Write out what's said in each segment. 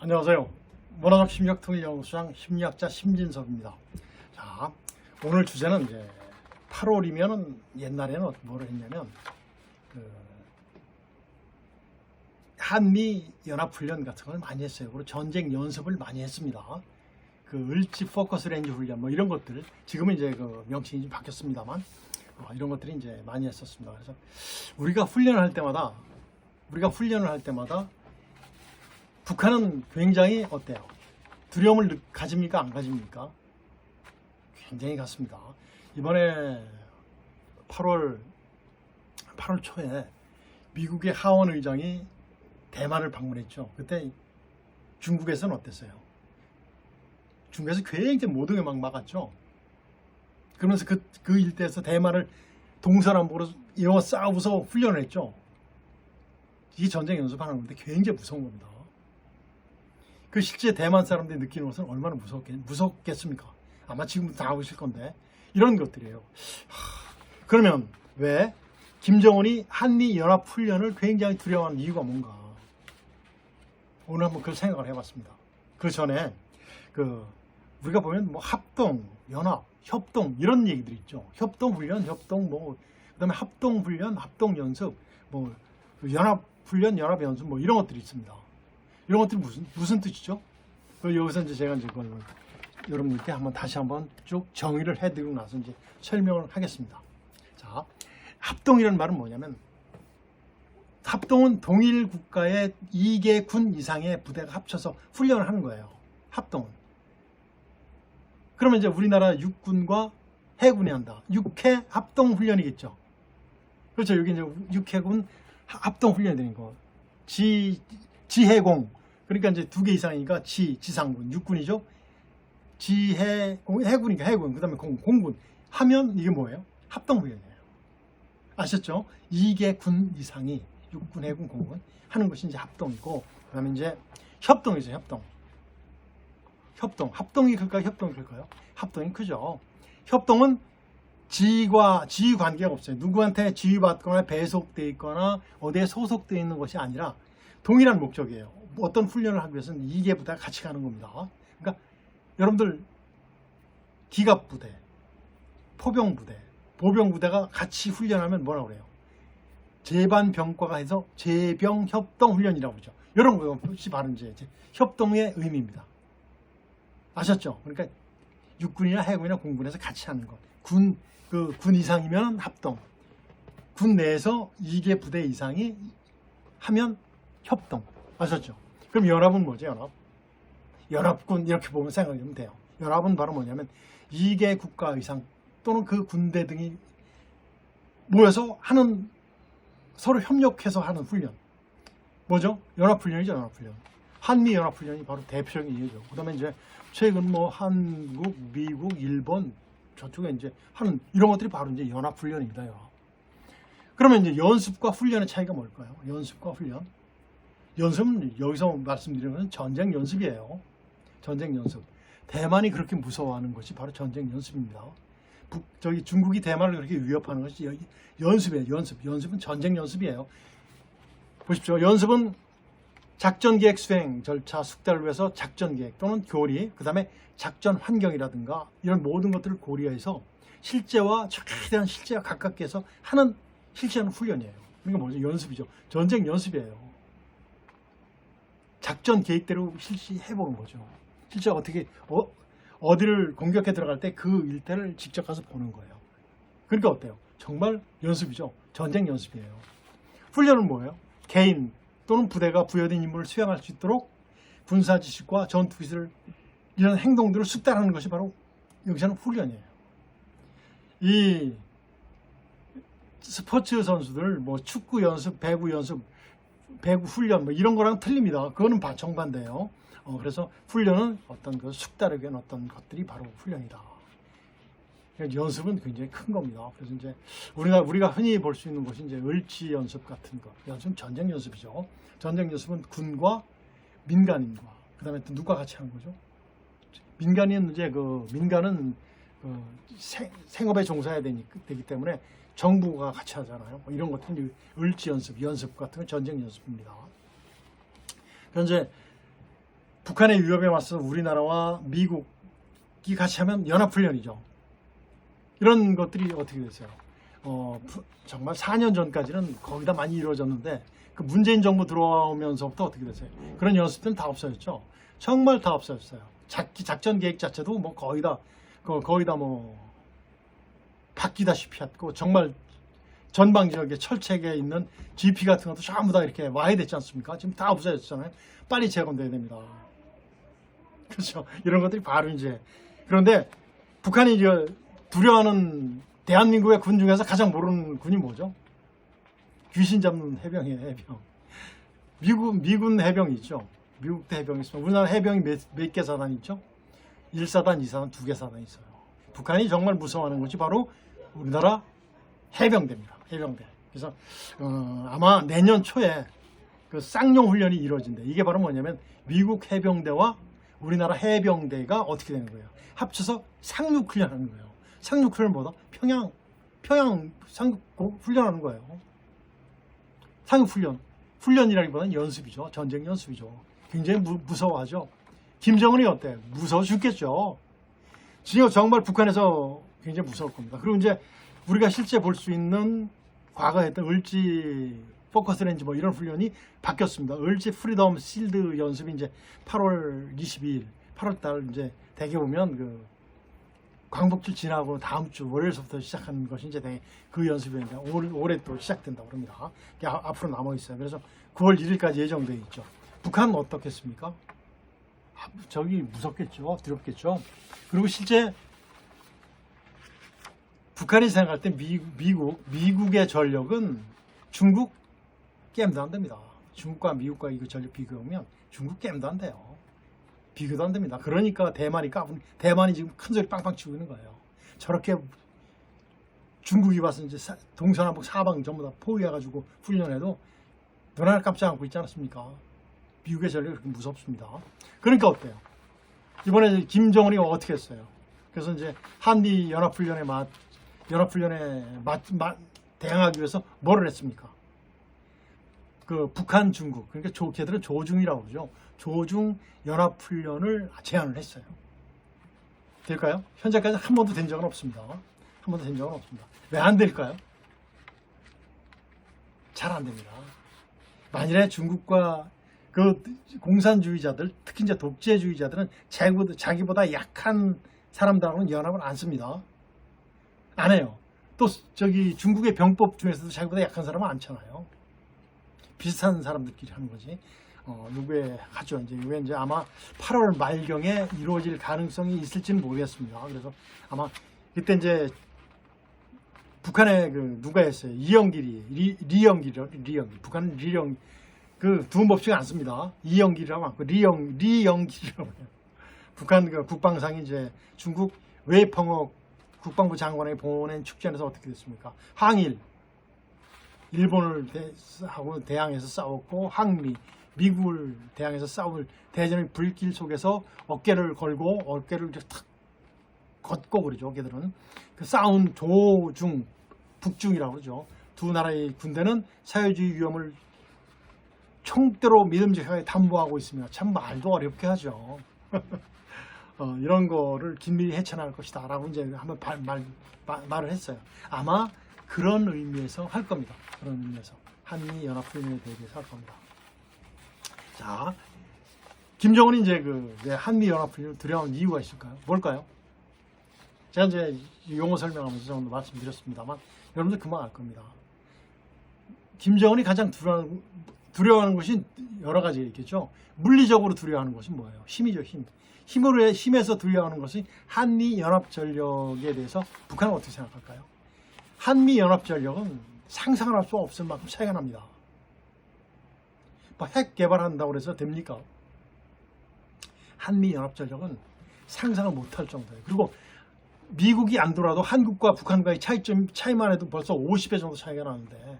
안녕하세요. 문화적 심리학통일연구소장 심리학자 심진섭입니다. 자, 오늘 주제는 이제 8월이면은 옛날에는 뭐를 했냐면 한미 연합훈련 같은 걸 많이 했어요. 그리고 전쟁 연습을 많이 했습니다. 을지 포커스 렌즈 훈련 뭐 이런 것들 지금은 이제 명칭이 좀 바뀌었습니다만 이런 것들이 이제 많이 했었습니다. 그래서 우리가 훈련을 할 때마다 북한은 굉장히 어때요? 두려움을 가집니까? 안 가집니까? 굉장히 갖습니다. 이번에 8월 초에 미국의 하원 의장이 대만을 방문했죠. 그때 중국에서는 어땠어요? 중국에서 굉장히 모든 게 막 막았죠. 그러면서 그 일대에서 대만을 동서남북으로 이어 싸우고서 훈련을 했죠. 이게 전쟁 연습하는 건데 굉장히 무서운 겁니다. 실제 대만 사람들이 느끼는 것은 얼마나 무섭겠습니까? 아마 지금도 다 하고 있을 건데 이런 것들이에요. 그러면 왜 김정은이 한미연합훈련을 굉장히 두려워하는 이유가 뭔가? 오늘 한번 그걸 생각을 해봤습니다. 그 전에 우리가 보면 뭐 합동, 연합, 협동 이런 얘기들이 있죠. 협동훈련, 그다음에 합동훈련, 합동연습, 뭐 연합훈련, 연합연습 뭐 이런 것들이 있습니다. 이런 것들이 무슨 뜻이죠? 여기서 이제 제가 그걸 여러분들께 다시 한번 쭉 정의를 해드리고 나서 이제 설명을 하겠습니다. 자, 합동이라는 말은 뭐냐면 합동은 동일 국가의 2개 군 이상의 부대가 합쳐서 훈련을 하는 거예요. 합동은. 그러면 이제 우리나라 육군과 해군이 한다. 육해 합동 훈련이겠죠. 그렇죠. 여기 이제 육해군 합동 훈련이 되는 거. 지해공. 그러니까 이제 2개 이상이니까 지상군, 육군이죠. 해군이니까 해군, 그 다음에 공군 하면 이게 뭐예요? 합동훈련이에요. 아셨죠? 2개 군 이상이 육군, 해군, 공군 하는 것이 이제 합동이고, 그 다음에 이제 협동이죠. 합동이 클까요? 협동이 클까요? 합동이 크죠. 협동은 지위 관계가 없어요. 누구한테 지휘받거나 배속되어 있거나 어디에 소속되어 있는 것이 아니라 동일한 목적이에요. 어떤 훈련을 하기 위해서는 2개 부대가 같이 가는 겁니다. 그러니까 여러분들 기갑부대, 포병부대, 보병부대가 같이 훈련하면 뭐라고 그래요? 제반병과가 해서 제병협동훈련이라고 그러죠. 이런 것이 바로 이제 협동의 의미입니다. 아셨죠? 그러니까 육군이나 해군이나 공군에서 같이 하는 것. 군 이상이면 합동. 군 내에서 2개 부대 이상이 하면 협동. 아셨죠? 그럼 연합은 뭐죠? 연합군 이렇게 보면 생각하면 돼요. 연합은 바로 뭐냐면 2개 국가 이상 또는 그 군대 등이 모여서 하는, 서로 협력해서 하는 훈련. 뭐죠? 연합훈련이죠. 연합훈련. 한미연합훈련이 바로 대표적인 이유죠. 그 다음에 이제 최근 뭐 한국, 미국, 일본 저쪽에 이제 하는 이런 것들이 바로 이제 연합훈련입니다. 그러면 이제 연습과 훈련의 차이가 뭘까요? 연습과 훈련. 연습은 여기서 말씀드리는 것은 전쟁 연습이에요. 전쟁 연습. 대만이 그렇게 무서워하는 것이 바로 전쟁 연습입니다. 중국이 대만을 그렇게 위협하는 것이 연습이에요. 연습은 전쟁 연습이에요. 보십시오. 연습은 작전 계획 수행 절차 숙달을 위해서 작전 계획 또는 교리, 그 다음에 작전 환경이라든가 이런 모든 것들을 고려해서 최대한 실제와 가깝게 해서 실시하는 훈련이에요. 그러니까 뭐죠? 연습이죠. 전쟁 연습이에요. 작전 계획대로 실시해보는 거죠. 실제 어떻게 어디를 공격해 들어갈 때 그 일대를 직접 가서 보는 거예요. 그러니까 어때요? 정말 연습이죠. 전쟁 연습이에요. 훈련은 뭐예요? 개인 또는 부대가 부여된 임무를 수행할 수 있도록 군사 지식과 전투 기술 이런 행동들을 숙달하는 것이 바로 여기서는 훈련이에요. 이 스포츠 선수들 뭐 축구 연습, 배구 연습, 배구 훈련 뭐 이런 거랑 틀립니다. 그거는 정반대예요. 그래서 훈련은 어떤 숙달하기 위한 어떤 것들이 바로 훈련이다. 연습은 굉장히 큰 겁니다. 그래서 이제 우리가 흔히 볼 수 있는 것이 이제 을지 연습 같은 것. 연습은 전쟁 연습이죠. 전쟁 연습은 군과 민간인과 그다음에 또 누가 같이 하는 거죠? 민간은 생업에 종사해야 되기 때문에 정부가 같이 하잖아요. 이런 것들은 을지 연습 같은 건 전쟁 연습입니다. 현재 북한의 위협에 맞서 우리나라와 미국이 같이 하면 연합훈련이죠. 이런 것들이 어떻게 됐어요? 정말 4년 전까지는 거의 다 많이 이루어졌는데 그 문재인 정부 들어오면서부터 어떻게 됐어요? 그런 연습들은 다 없어졌죠. 정말 다 없어졌어요. 작전 계획 자체도 뭐 거의 다 뭐 바뀌다시피 했고, 정말 전방 지역에 철책에 있는 GP 같은 것도 전부 다 이렇게 와야 됐지 않습니까? 지금 다 없어졌잖아요. 빨리 재건돼야 됩니다. 그렇죠. 이런 것들이 바로 이제. 그런데 북한이 이제 두려워하는 대한민국의 군 중에서 가장 모르는 군이 뭐죠? 귀신 잡는 해병이에요, 해병. 미군 해병이 있죠. 미국도 해병이 있습니다. 우리나라 해병이 몇 개 사단이 있죠? 1사단, 2사단, 2개 사단이 있어요. 북한이 정말 무서워하는 것이 바로 우리나라 해병대입니다. 해병대. 그래서 아마 내년 초에 그 쌍용 훈련이 이루어진대. 이게 바로 뭐냐면 미국 해병대와 우리나라 해병대가 어떻게 되는 거예요? 합쳐서 상륙 훈련하는 거예요. 상륙 훈련 뭐다? 평양 상륙 훈련하는 거예요. 상륙 훈련이라기보다는 연습이죠. 전쟁 연습이죠. 굉장히 무서워하죠. 김정은이 어때? 무서워 죽겠죠. 지금 정말 북한에서 굉장히 무서울 겁니다. 그리고 이제 우리가 실제 볼 수 있는 과거에 했던 을지 포커스 렌즈 뭐 이런 훈련이 바뀌었습니다. 을지 프리덤 실드 연습이 이제 8월 22일, 8월 달 이제 대개 보면 그 광복절 지나고 다음 주 월요일부터 시작하는 것이 이제 그 연습인데 올해 또 시작된다고 합니다. 앞으로 남아 있어요. 그래서 9월 1일까지 예정되어 있죠. 북한은 어떻겠습니까? 저기 무섭겠죠. 두렵겠죠. 그리고 실제 북한이 생각할 때 미국의 전력은 중국 게임도 안 됩니다. 중국과 미국과 이거 전력 비교하면 중국 게임도 안 돼요. 비교도 안 됩니다. 그러니까 대만이 지금 큰 소리 빵빵 치고 있는 거예요. 저렇게 중국이 와서 이제 동서남북 사방 전부 다 포위해가지고 훈련해도 눈알 깜짝 않고 있지 않았습니까? 미국의 전력이 그렇게 무섭습니다. 그러니까 어때요? 이번에 김정은이 어떻게 했어요? 그래서 이제 한미 연합훈련에 대항하기 위해서 뭐를 했습니까? 그 북한, 중국, 그러니까 걔들은 조중이라고 그러죠. 조중 연합훈련을 제안을 했어요. 될까요? 현재까지 한 번도 된 적은 없습니다. 한 번도 된 적은 없습니다. 왜 안 될까요? 잘 안 됩니다. 만일에 중국과 그 공산주의자들, 특히 이제 독재주의자들은 자기보다 약한 사람들하고는 연합을 안 씁니다. 안 해요. 또 저기 중국의 병법 중에서도 자기보다 약한 사람은 않잖아요. 비슷한 사람들끼리 하는 거지. 누구에 하죠. 이게 이제 아마 8월 말경에 이루어질 가능성이 있을지는 모르겠습니다. 그래서 아마 그때 이제 북한에 누가 했어요. 리영길이. 북한은 리영 그 두음법칙 안 씁니다. 이영길이라고 많고 리영길이라고 해요. 북한 국방상이 이제 중국 웨이펑어 국방부 장관에 보낸 축전에서 어떻게 됐습니까? 항일 일본을 하고 대항해서 싸웠고 항미 미국을 대항해서 싸울 대전의 불길 속에서 어깨를 탁 걷고 그러죠. 걔들은 그 싸운 조중 북중이라고 그러죠. 두 나라의 군대는 사회주의 위험을 총대로 믿음직하게 담보하고 있으며 참 말도 어렵게 하죠. 이런 거를 긴밀히 헤쳐나갈 것이다 라고 이제 한번 말을 했어요. 아마 그런 의미에서 할 겁니다. 그런 의미에서 한미 연합훈련에 대비해서 할 겁니다. 자, 김정은이 이제 왜 한미 연합훈련을 두려워하는 이유가 있을까요? 뭘까요? 제가 이제 용어 설명하면서 정도 말씀드렸습니다만 여러분들 금방 알 겁니다. 김정은이 가장 두려워하는 것이 여러 가지가 있겠죠. 물리적으로 두려워하는 것이 뭐예요? 힘이죠, 힘. 힘에서 두려워하는 것이 한미 연합 전력에 대해서 북한은 어떻게 생각할까요? 한미 연합 전력은 상상을 할 수 없을 만큼 차이가 납니다. 뭐 핵 개발한다고 해서 됩니까? 한미 연합 전력은 상상을 못할 정도예요. 그리고 미국이 안 돌아도 한국과 북한과의 차이만 해도 벌써 50배 정도 차이가 나는데,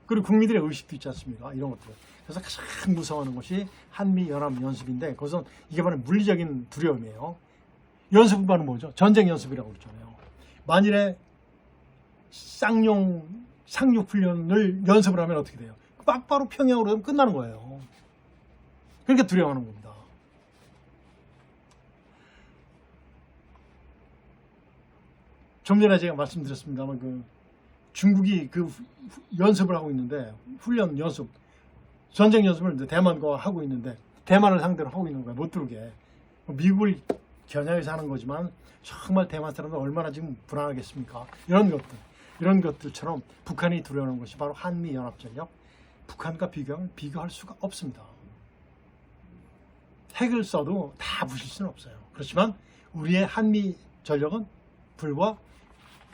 그리고 국민들의 의식도 있지 않습니까? 이런 것들. 그래서 가장 무서워하는 것이 한미 연합 연습인데, 그것은 이게 바로 물리적인 두려움이에요. 연습은 바로 뭐죠? 전쟁 연습이라고 그러잖아요. 만일에 상륙 훈련을 연습을 하면 어떻게 돼요? 바로 평양으로 하면 끝나는 거예요. 그러니까 두려워하는 겁니다. 좀 전에 제가 말씀드렸습니다만 그 중국이 그 연습을 하고 있는데 훈련 연습, 전쟁 연습을 이제 대만과 하고 있는데 대만을 상대로 하고 있는 거야. 못 들게. 미국을 겨냥해서 하는 거지만 정말 대만 사람들 얼마나 지금 불안하겠습니까? 이런 것들처럼 북한이 두려워하는 것이 바로 한미 연합전력. 북한과 비교할 수가 없습니다. 핵을 써도 다 부실 수는 없어요. 그렇지만 우리의 한미 전력은 불과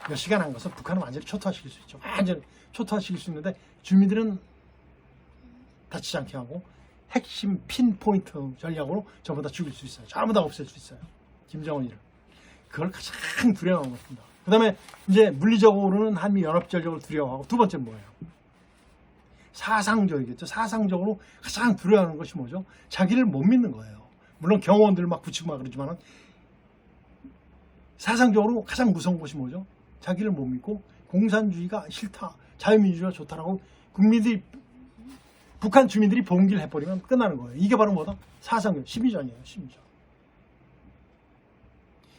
몇 시간 안 가서 북한을 완전히 초토화시킬 수 있죠. 완전히 초토화시킬 수 있는데 주민들은 다치지 않게 하고 핵심 핀포인트 전략으로 전부 다 죽일 수 있어요. 전부 다 없앨 수 있어요. 김정은이를. 그걸 가장 두려워하는 것입니다. 그 다음에 이제 물리적으로는 한미 연합전력을 두려워하고 두 번째는 뭐예요? 사상적이겠죠. 사상적으로 가장 두려워하는 것이 뭐죠? 자기를 못 믿는 거예요. 물론 경호원들 막 붙이고 막 그러지만 사상적으로 가장 무서운 것이 뭐죠? 자기를 못 믿고 공산주의가 싫다, 자유민주주의가 좋다라고 국민들이, 북한 주민들이 봉기를 해버리면 끝나는 거예요. 이게 바로 뭐다? 사상적, 심리전이에요.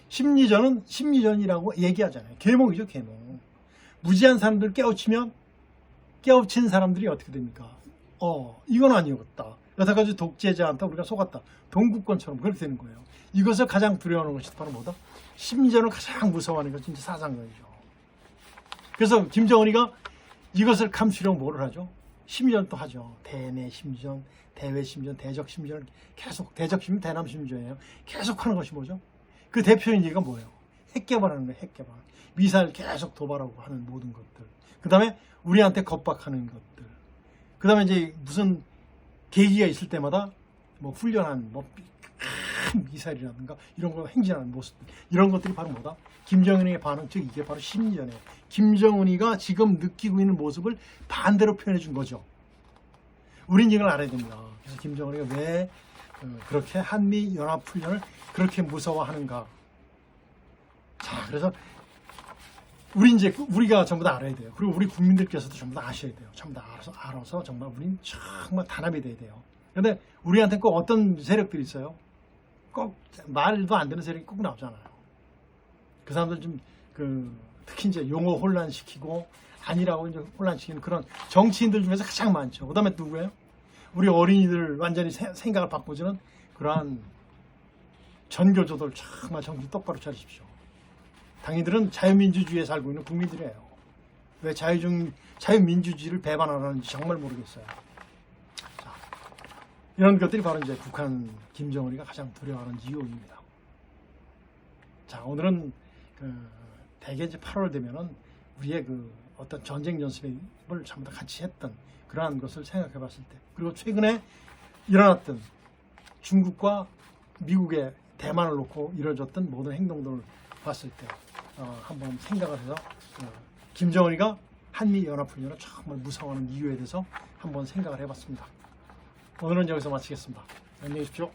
심리전은 심리전이라고 얘기하잖아요. 계몽이죠, 계몽. 무지한 사람들 깨우친 사람들이 어떻게 됩니까? 이건 아니었다. 여태까지 독재자한테 우리가 속았다. 동국권처럼 그렇게 되는 거예요. 이것을 가장 두려워하는 것이 바로 뭐다? 심리전을 가장 무서워하는 것이 진짜 사상전이죠. 그래서 김정은이가 이것을 감추려고 뭐를 하죠? 심리전 또 하죠. 대내 심리전, 대외 심리전, 대적 심리전 계속, 대적 심리전, 대남 심리전이에요. 계속 하는 것이 뭐죠? 그 대표인 얘기가 뭐예요? 핵 개발하는 거예요. 핵 개발. 미사일 계속 도발하고 하는 모든 것들. 그 다음에 우리한테 겁박하는 것들. 그 다음에 이제 무슨 계기가 있을 때마다 뭐 훈련한 큰 미사일이라든가 이런 거 행진하는 모습, 이런 것들이 바로 뭐다? 김정은의 반응, 즉 이게 바로 심리전이에요. 김정은이가 지금 느끼고 있는 모습을 반대로 표현해 준 거죠. 우린 이걸 알아야 됩니다. 그래서 김정은이가 왜 그렇게 한미 연합 훈련을 그렇게 무서워하는가? 자, 그래서 우리가 전부 다 알아야 돼요. 그리고 우리 국민들께서도 전부 다 아셔야 돼요. 전부 다 알아서 정말 우린 정말 단합이 돼야 돼요. 그런데 우리한테 꼭 어떤 세력들이 있어요. 꼭 말도 안 되는 세력이 꼭 나오잖아요. 그 사람들 좀 특히 이제 용어 혼란시키고 아니라고 이제 혼란시키는 그런 정치인들 중에서 가장 많죠. 그다음에 누구예요? 우리 어린이들 완전히 생각을 바꿔주는 그러한 전교조들 정말 정신 똑바로 차리십시오. 당신들은 자유민주주의에 살고 있는 국민들이에요. 왜 자유민주주의를 배반하는지 정말 모르겠어요. 자, 이런 것들이 바로 이제 북한 김정은이가 가장 두려워하는 이유입니다. 자, 오늘은 대개 이제 8월 되면은 우리의 어떤 전쟁 연습을 전부 다 같이 했던 그러한 것을 생각해 봤을 때, 그리고 최근에 일어났던 중국과 미국의 대만을 놓고 이루어졌던 모든 행동들을 봤을 때 한번 생각을 해서 김정은이가 한미연합훈련을 정말 무서워하는 이유에 대해서 한번 생각을 해봤습니다. 오늘은 여기서 마치겠습니다. 안녕히 계십시오.